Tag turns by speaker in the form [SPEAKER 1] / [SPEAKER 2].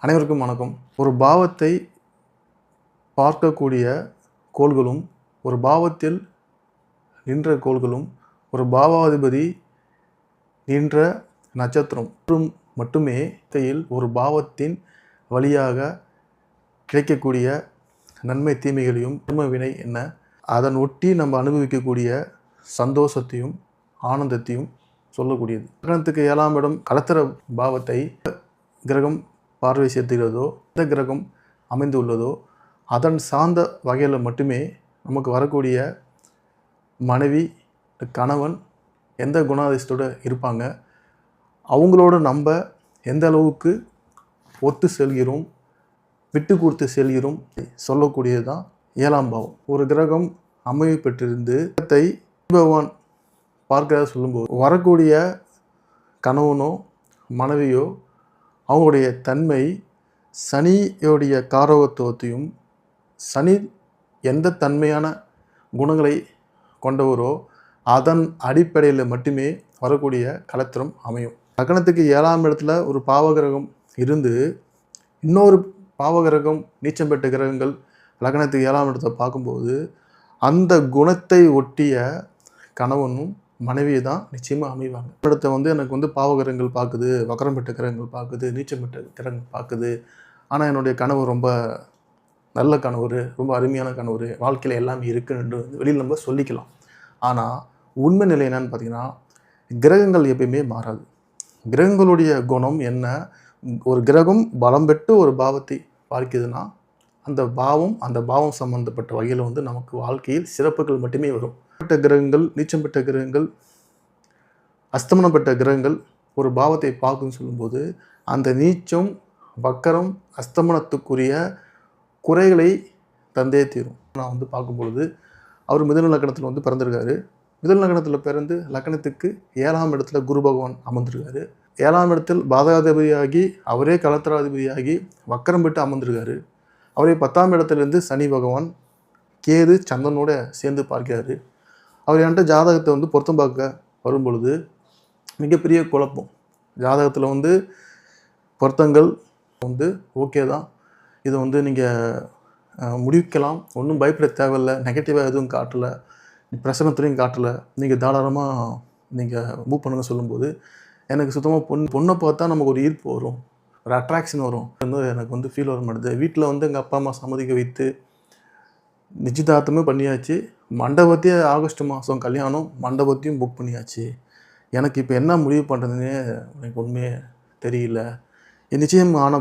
[SPEAKER 1] அனைவருக்கும் வணக்கம். ஒரு பாவத்தை பார்க்கக்கூடிய கோள்களும், ஒரு பாவத்தில் நின்ற கோள்களும், ஒரு பாவாதிபதி நின்ற நட்சத்திரம் மட்டுமே ஒரு பாவத்தின் வழியாக கிடைக்கக்கூடிய நன்மை தீமைகளையும் கர்ம வினை என்ன, அதன் ஒட்டி நம்ம அனுபவிக்கக்கூடிய சந்தோஷத்தையும் ஆனந்தத்தையும் சொல்லக்கூடியது. லக்னத்துக்கு 7ஆம் இடம் களத்திர பாவத்தை கிரகம் பார்வை செலுத்துகிறதோ, எந்த கிரகம் அமைந்துள்ளதோ அதன் சார்ந்த வகையில் மட்டுமே நமக்கு வரக்கூடிய மனைவி, கணவன் எந்த குணாதிசயத்தோடு இருப்பாங்க, அவங்களோட நம்ம எந்த அளவுக்கு ஒத்து செல்கிறோம், விட்டு கொடுத்து செல்கிறோம் சொல்லக்கூடியது தான் 7ஆம் பாவம். ஒரு கிரகம் அமைவு பெற்றிருந்து பகவான் பார்க்கிறத சொல்லும்போது வரக்கூடிய கணவனோ மனைவியோ அவங்களுடைய தன்மை சனியோடைய காரகத்துவத்தையும், சனி எந்த தன்மையான குணங்களை கொண்டவரோ அதன் அடிப்படையில் மட்டுமே வரக்கூடிய களத்திரம் அமையும். லக்னத்துக்கு 7ஆம் இடத்துல ஒரு பாவகிரகம் இருந்து இன்னொரு பாவகிரகம் நீச்சம் பெற்ற கிரகங்கள் லக்னத்துக்கு 7ஆம் இடத்தை பார்க்கும்போது அந்த குணத்தை ஒட்டிய கணவனும் மனைவியை தான் நிச்சயமாக அமைவாங்க. இடத்த எனக்கு பாவகிரகங்கள் பார்க்குது, வக்கரம் பெற்ற கிரகங்கள் பார்க்குது, நீச்சம் பெற்ற கிரகங்கள் பார்க்குது, ஆனால் என்னுடைய கணவர் ரொம்ப நல்ல கணவர், ரொம்ப அருமையான கணவர், வாழ்க்கையில் எல்லாமே இருக்குன்னு வெளியில் நம்ம சொல்லிக்கலாம். ஆனால் உண்மை நிலை என்னன்னு பார்த்தீங்கன்னா, கிரகங்கள் எப்பயுமே மாறாது. கிரகங்களுடைய குணம் என்ன, ஒரு கிரகம் பலம் பெற்று ஒரு பாவத்தை பார்க்குதுன்னா அந்த பாவம் சம்பந்தப்பட்ட வகையில் நமக்கு வாழ்க்கையில் சிறப்புகள் மட்டுமே வரும். பெற்ற கிரகங்கள், நீச்சம் பெற்ற கிரகங்கள், அஸ்தமனம் பெற்ற கிரகங்கள் ஒரு பாவத்தை பார்க்குன்னு சொல்லும்போது அந்த நீச்சம், வக்கரம், அஸ்தமனத்துக்குரிய குறைகளை தந்தே தீரும். நான் பார்க்கும்பொழுது அவர் மிதுன லக்னத்தில் பிறந்திருக்காரு. மிதுன லக்னத்தில் பிறந்து லக்னத்துக்கு 7ஆம் இடத்துல குரு பகவான் அமர்ந்திருக்காரு. 7ஆம் இடத்தில் பாதகாதிபதியாகி அவரே களத்திராதிபதியாகி வக்கரம் பெற்று அமர்ந்திருக்காரு. அவரே 10ஆம் இடத்துலேருந்து சனி பகவான் கேது சந்திரனோட சேர்ந்து பார்க்கிறாரு. அவர் என்கிட்ட ஜாதகத்தை பொருத்தம் பார்க்க வரும் பொழுது மிகப்பெரிய குழப்பம். ஜாதகத்தில் பொருத்தங்கள் ஓகே தான், இதை நீங்கள் முடிக்கலாம், ஒன்றும் பயப்பட தேவையில்லை, நெகட்டிவாக எதுவும் காட்டலை, பிரசனத்துலையும் காட்டலை, நீங்கள் தாராளமாக நீங்கள் மூவ் பண்ணுங்க சொல்லும்போது எனக்கு சுத்தமாக பொண்ணை பார்த்தா நமக்கு ஒரு ஈர்ப்பு வரும், ஒரு அட்ராக்ஷன் வரும். எனக்கு ஃபீல் வர மாட்டேது. வீட்டில் எங்கள் அப்பா அம்மா சம்மதிக்க வைத்து நிச்சயதார்த்தமே பண்ணியாச்சு, மண்டபத்தையே ஆகஸ்ட் மாதம் கல்யாணம், மண்டபத்தையும் புக் பண்ணியாச்சு. எனக்கு இப்போ என்ன முடிவு பண்ணுறதுன்னே எனக்கு உண்மையே தெரியல. நிச்சயம் ஆன